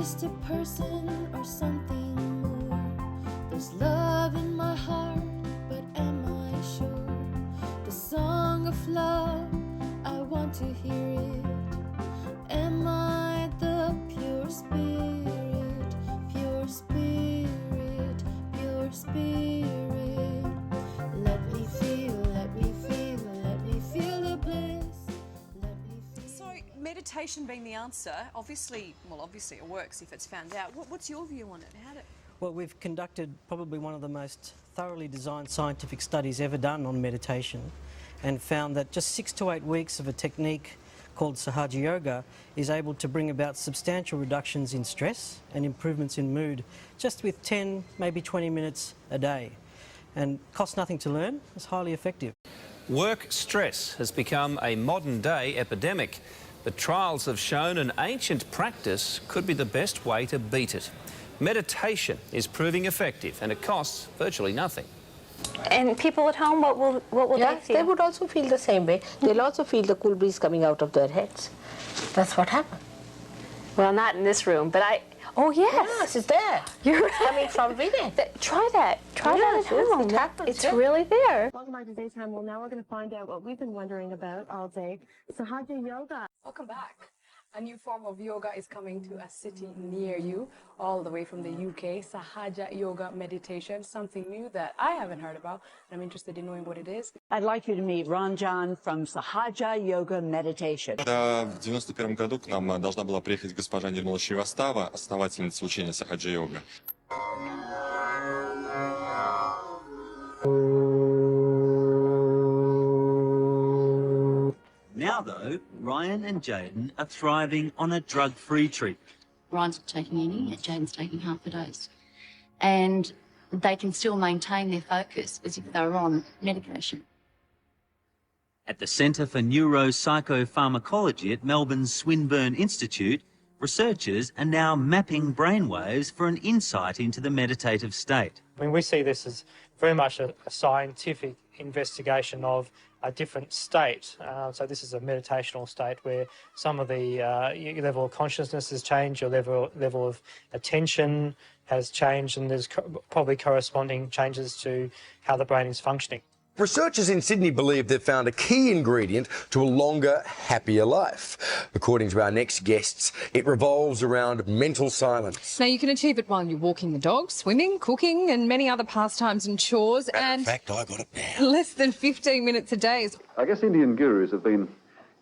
just a person or something more? There's love in my heart, but am I sure? The song of love, I want to hear it. Am I the pure spirit, pure spirit, pure spirit? Let me feel, let me feel, let me feel the bliss. Let me feel. So, meditation being the answer, obviously it works if it's found out. What's your view on it? Well, we've conducted probably one of the most thoroughly designed scientific studies ever done on meditation, and found that just 6 to 8 weeks of a technique called Sahaja Yoga is able to bring about substantial reductions in stress and improvements in mood just with 10, maybe 20 minutes a day. And costs nothing to learn, it's highly effective. Work stress has become a modern-day epidemic, but trials have shown an ancient practice could be the best way to beat it. Meditation is proving effective and it costs virtually nothing. And people at home, what will they feel? They would also feel the same way. They'll also feel the cool breeze coming out of their heads. That's what happened. Well, not in this room, but oh, yes. Yes, it's there. You're coming from within. Try that. Try that at home. It happens. It's really there. Welcome back to Daytime. Well, now we're going to find out what we've been wondering about all day. Sahaja Yoga. Welcome back. A new form of yoga is coming to a city near you, all the way from the UK. Sahaja Yoga meditation, something new that I haven't heard about, and I'm interested in knowing what it is. I'd like you to meet Ranjan from Sahaja Yoga Meditation. В 91 году к нам должна была приехать госпожа Нирмала Шривастава, основательница учения Sahaja Yoga. Now, though, Ryan and Jaden are thriving on a drug-free treatment. Ryan's not taking any, and Jaden's taking half a dose. And they can still maintain their focus as if they were on medication. At the Centre for Neuropsychopharmacology at Melbourne's Swinburne Institute, researchers are now mapping brainwaves for an insight into the meditative state. I mean, we see this as very much a scientific investigation of a different state. So this is a meditational state where some of the your level of consciousness has changed, your level of attention has changed, and there's probably corresponding changes to how the brain is functioning. Researchers in Sydney believe they've found a key ingredient to a longer, happier life. According to our next guests, it revolves around mental silence. Now, you can achieve it while you're walking the dog, swimming, cooking and many other pastimes and chores. Matter of fact, I got it now. Less than 15 minutes a day. I guess Indian gurus have been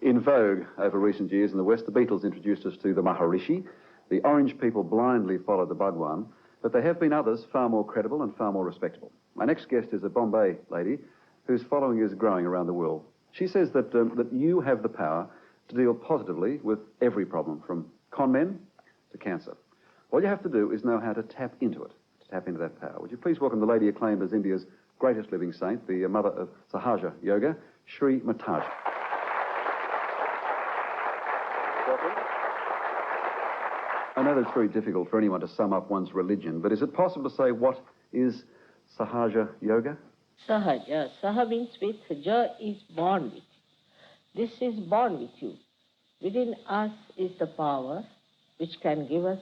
in vogue over recent years in the West. The Beatles introduced us to the Maharishi. The Orange people blindly followed the Bhagwan. But there have been others far more credible and far more respectable. My next guest is a Bombay lady whose following is growing around the world. She says that you have the power to deal positively with every problem, from con men to cancer. All you have to do is know how to tap into it, to tap into that power. Would you please welcome the lady acclaimed as India's greatest living saint, the mother of Sahaja Yoga, Shri Mataji. Welcome. I know that it's very difficult for anyone to sum up one's religion, but is it possible to say what is Sahaja Yoga? Sahaja. Saha means with, Ja is born with. This is born with you. Within us is the power which can give us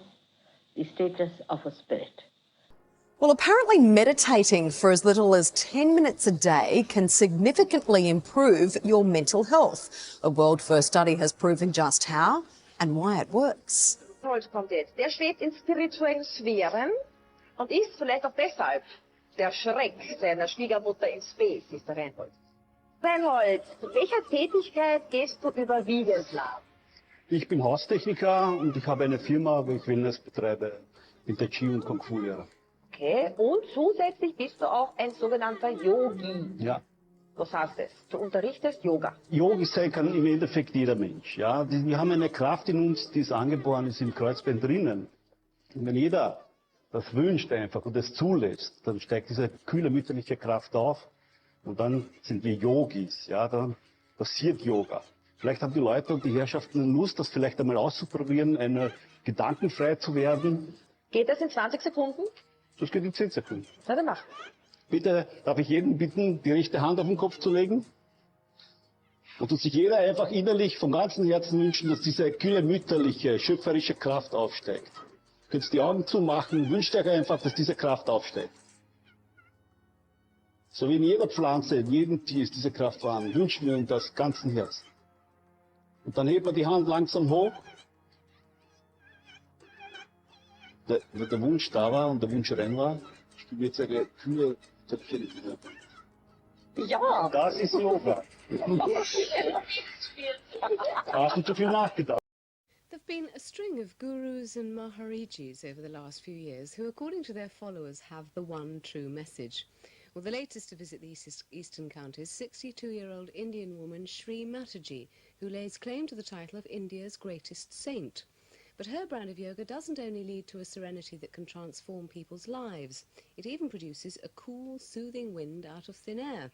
the status of a spirit. Well, apparently meditating for as little as 10 minutes a day can significantly improve your mental health. A world-first study has proven just how and why it works. Kommt jetzt. Der schwebt in spirituellen Sphären und ist vielleicht auch deshalb der Schreck seiner Schwiegermutter in Space, ist der Reinhold. Reinhold, welcher Tätigkeit gehst du überwiegend nach? Ich bin Haustechniker und ich habe eine Firma, wo ich Wellness betreibe, in Tai Chi und Kung Fu Lehrer. Okay, und zusätzlich bist du auch ein sogenannter Yogi. Ja. Was heißt das? Du unterrichtest Yoga. Yogi sein kann im Endeffekt jeder Mensch. Ja? Wir haben eine Kraft in uns, die ist angeboren, ist im Kreuzbein drinnen. Und wenn jeder das wünscht einfach und es zulässt, dann steigt diese kühle mütterliche Kraft auf und dann sind wir Yogis, ja, dann passiert Yoga. Vielleicht haben die Leute und die Herrschaften Lust, das vielleicht einmal auszuprobieren, gedankenfrei zu werden. Geht das in 20 Sekunden? Das geht in 10 Sekunden. Na, dann mach. Bitte darf ich jeden bitten, die rechte Hand auf den Kopf zu legen? Und dass sich jeder einfach innerlich vom ganzen Herzen wünschen, dass diese kühle mütterliche, schöpferische Kraft aufsteigt. Könnt die Augen zumachen, wünscht euch einfach, dass diese Kraft aufsteigt. So wie in jeder Pflanze, in jedem Tier ist diese Kraft vorhanden. Wünschen wir uns das ganzen Herzen. Und dann hebt man die Hand langsam hoch. Wenn der Wunsch da war und der Wunsch rein war, ich würde sagen, Kühe, Töpfchen. Ja. Das ist Yoga. Hast du zu viel nachgedacht? There have been a string of gurus and maharijis over the last few years who, according to their followers, have the one true message. Well, the latest to visit the eastern counties, 62-year-old Indian woman Shri Mataji, who lays claim to the title of India's greatest saint. But her brand of yoga doesn't only lead to a serenity that can transform people's lives, it even produces a cool, soothing wind out of thin air.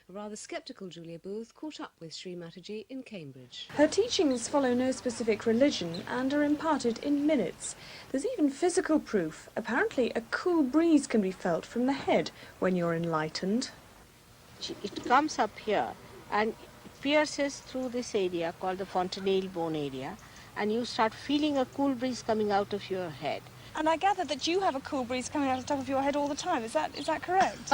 A rather sceptical Julia Booth caught up with Shri Mataji in Cambridge. Her teachings follow no specific religion and are imparted in minutes. There's even physical proof. Apparently, a cool breeze can be felt from the head when you're enlightened. It comes up here and pierces through this area called the fontanelle bone area, and you start feeling a cool breeze coming out of your head. And I gather that you have a cool breeze coming out of the top of your head all the time. Is that correct?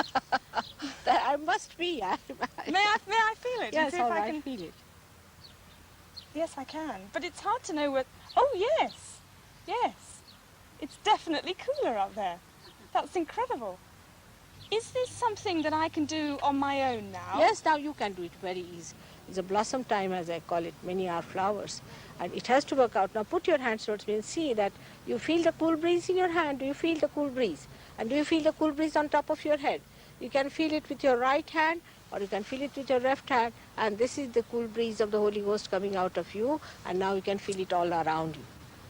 I must be. May I feel it? Yes, See if all I right, can feel it. Yes, I can. But it's hard to know what... Oh, yes. Yes. It's definitely cooler up there. That's incredible. Is this something that I can do on my own now? Yes, now you can do it very easy. It's a blossom time, as I call it. Many are flowers. And it has to work out. Now put your hands towards me and see that you feel the cool breeze in your hand. Do you feel the cool breeze? And do you feel the cool breeze on top of your head? You can feel it with your right hand, or you can feel it with your left hand. And this is the cool breeze of the Holy Ghost coming out of you. And now you can feel it all around you.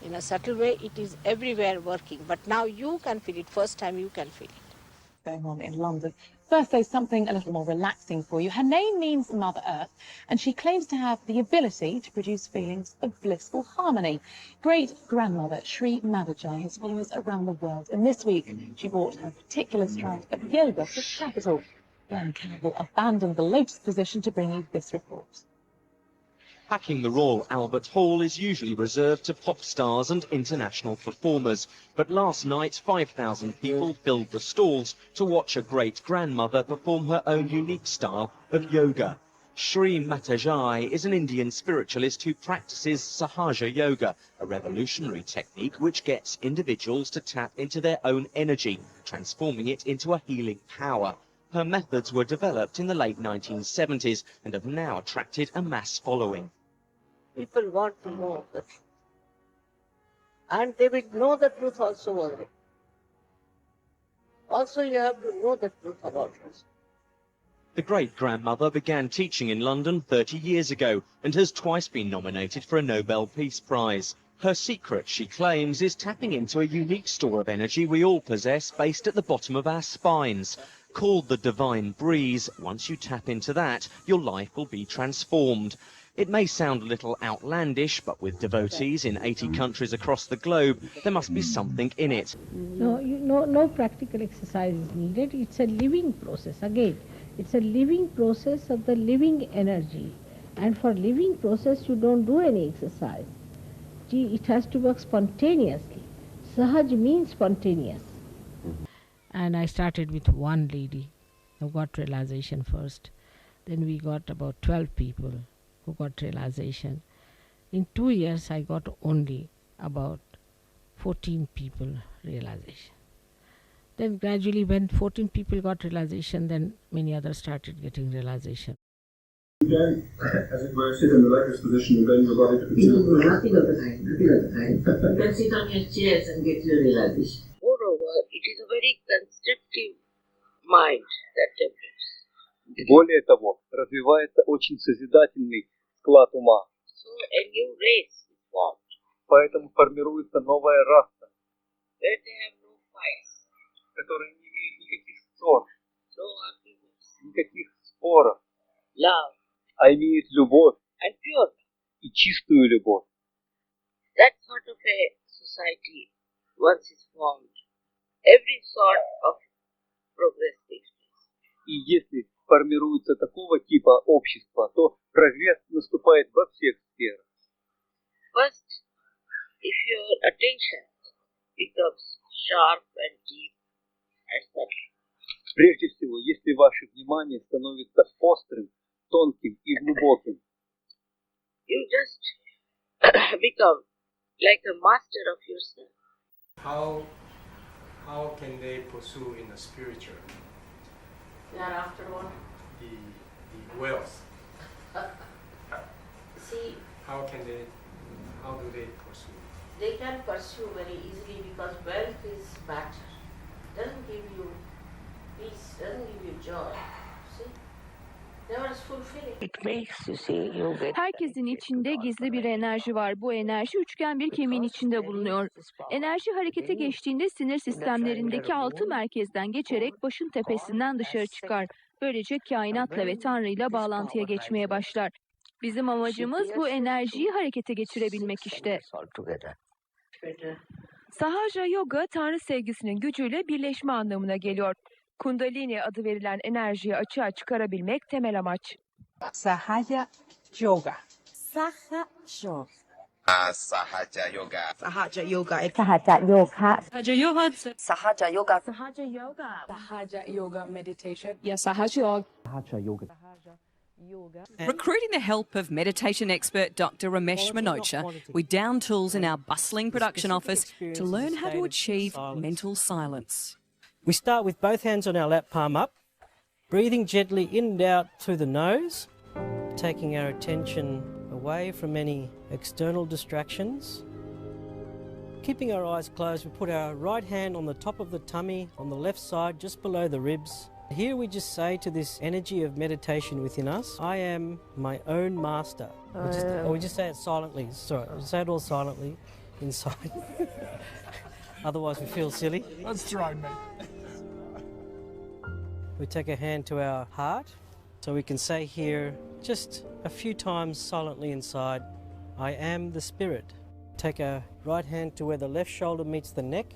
In a subtle way, it is everywhere working. But now you can feel it. First time you can feel it. Going on in London. First, though, something a little more relaxing for you. Her name means Mother Earth, and she claims to have the ability to produce feelings of blissful harmony. Great-grandmother Shri Mataji has followers around the world, and this week she brought her particular strand of yoga to the capital. Glenn Campbell abandoned the lotus position to bring you this report. Packing the Royal Albert Hall is usually reserved to pop stars and international performers, but last night 5,000 people filled the stalls to watch a great-grandmother perform her own unique style of yoga. Shri Mataji is an Indian spiritualist who practices Sahaja Yoga, a revolutionary technique which gets individuals to tap into their own energy, transforming it into a healing power. Her methods were developed in the late 1970s and have now attracted a mass following. People want to know the truth. And they will know the truth also already. Also, you have to know the truth about yourself. The great-grandmother began teaching in London 30 years ago and has twice been nominated for a Nobel Peace Prize. Her secret, she claims, is tapping into a unique store of energy we all possess based at the bottom of our spines. Called the divine breeze, once you tap into that, your life will be transformed. It may sound a little outlandish, but with devotees in 80 countries across the globe, there must be something in it. No practical exercise is needed. It's a living process. Again, it's a living process of the living energy. And for living process, you don't do any exercise. It has to work spontaneously. Sahaj means spontaneous. And I started with one lady who got realization first. Then we got about 12 people who got realization. In 2 years, I got only about 14 people realization. Then gradually when 14 people got realization, then many others started getting realization. Again, as it were, sit in the lotus position and bend your body to the No, nothing of the kind, nothing of the kind. You can sit on your chairs and get your realization. Moreover, it is a very constructive mind that develops. Более того, развивается очень созидательный склад ума. So a new race is formed. Поэтому формируется новая раса, Where they have no fights, которая не имеет никаких ссор, no arguments, никаких споров, love, а имеет любовь and pure. и чистую любовь. That sort of a society, once is formed, every sort of progress takes place. И если формируется такого типа общества, то прогресс наступает во всех сферах. First, if your attention becomes sharp and deep and subtle. Прежде всего, если ваше внимание становится острым, тонким и глубоким, You just become like a master of yourself. How can they pursue in the spiritual? Thereafter what? The wealth. See, How do they pursue? they can pursue very easily because wealth is matter. Doesn't give you peace, doesn't give you joy. See? Never is fulfilling. It makes, you see, you get... Herkesin içinde gizli bir enerji var. Bu enerji üçgen bir kemiğin içinde bulunuyor. Enerji harekete geçtiğinde sinir sistemlerindeki 6 merkezden geçerek başın tepesinden dışarı çıkar. Böylece kainatla ve Tanrı'yla bağlantıya geçmeye başlar. Bizim amacımız bu enerjiyi harekete geçirebilmek işte. Sahaja Yoga, Tanrı sevgisinin gücüyle birleşme anlamına geliyor. Kundalini adı verilen enerjiyi açığa çıkarabilmek temel amaç. Sahaja Yoga. Sahaja Yoga. Sahaja Yoga. Sahaja Yoga. Sahaja Yoga. Sahaja Yoga. Sahaja Yoga. Sahaja Yoga. Sahaja Yoga meditation. Yeah, Sahaja Yoga. Sahaja Yoga. Recruiting the help of meditation expert Dr. Ramesh Manocha, we down tools in our bustling production office to learn how to achieve mental silence. We start with both hands on our lap, palm up, breathing gently in and out through the nose, taking our attention away from any external distractions. Keeping our eyes closed, we put our right hand on the top of the tummy, on the left side, just below the ribs. Here we just say to this energy of meditation within us, I am my own master. We just say it silently. Sorry, we say it all silently inside. Otherwise we feel silly. That's thrown me. We take a hand to our heart, so we can say here just a few times silently inside, I am the spirit. Take our right hand to where the left shoulder meets the neck,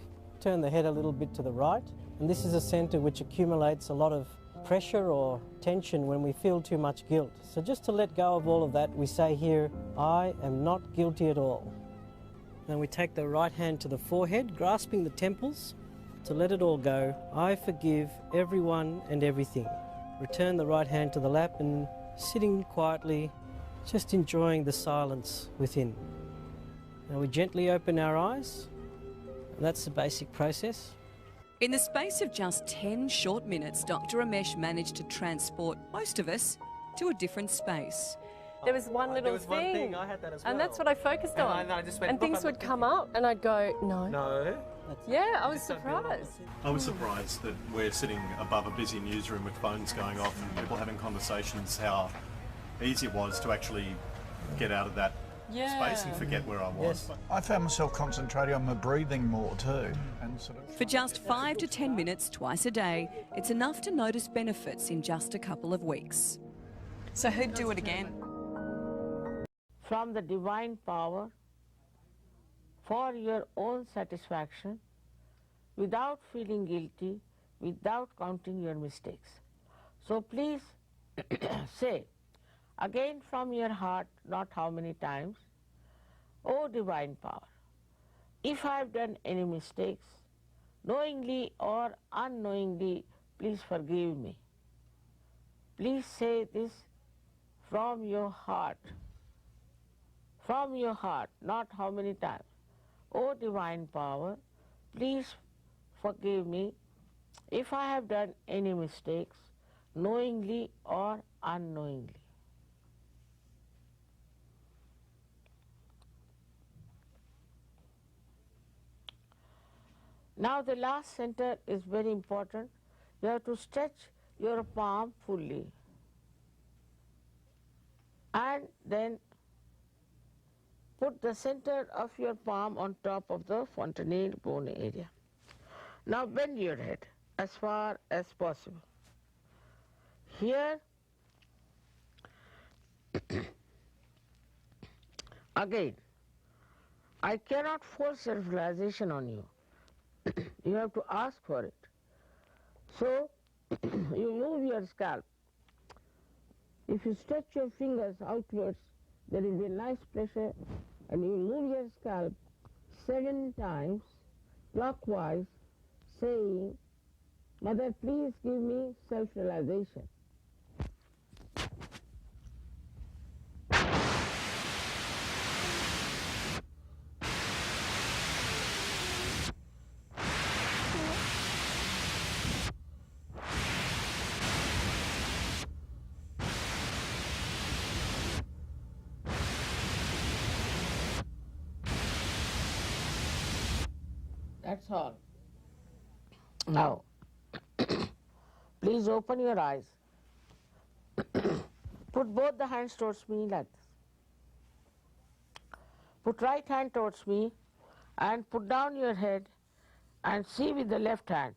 turn the head a little bit to the right, and this is a center which accumulates a lot of pressure or tension when we feel too much guilt. So just to let go of all of that, we say here, I am not guilty at all. Then we take the right hand to the forehead, grasping the temples, to let it all go. I forgive everyone and everything. Return the right hand to the lap and sitting quietly, just enjoying the silence within. Now we gently open our eyes, and that's the basic process. In the space of just 10 short minutes, Dr. Ramesh managed to transport most of us to a different space. There was one little thing, I had that as well. and that's what I focused on. I just went, and things would come up, and I'd go, no. No. Yeah, I was surprised. I was surprised that we're sitting above a busy newsroom with phones going off and people having conversations, how easy it was to actually get out of that space and forget where I was. Yes. I found myself concentrating on my breathing more too. And sort of... For just 5 to 10 minutes twice a day, it's enough to notice benefits in just a couple of weeks. So who'd do it again? From the divine power, for your own satisfaction, without feeling guilty, without counting your mistakes. So please say, again from your heart, not how many times, O divine power, if I have done any mistakes, knowingly or unknowingly, please forgive me. Please say this from your heart, not how many times. O divine power, please forgive me if I have done any mistakes, knowingly or unknowingly. Now the last center is very important. You have to stretch your palm fully and then put the center of your palm on top of the fontanelle bone area. Now bend your head as far as possible. Here, again, I cannot force self-realization on you. You have to ask for it. So, you move your scalp. If you stretch your fingers outwards, there will be a nice pressure, and you move your scalp 7 times clockwise, saying, Mother, please give me self-realization. That's all. Now, please open your eyes. Put both the hands towards me like this. Put right hand towards me and put down your head and see with the left hand.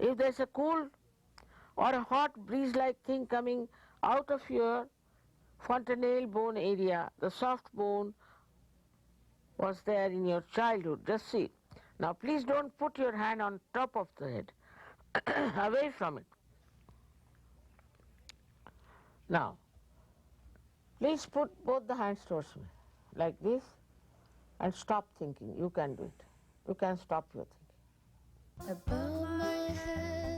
If there's a cool or a hot breeze-like thing coming out of your fontanelle bone area, the soft bone was there in your childhood, just see. Now please don't put your hand on top of the head, away from it. Now, please put both the hands towards me, like this, and stop thinking. You can do it. You can stop your thinking. Above my head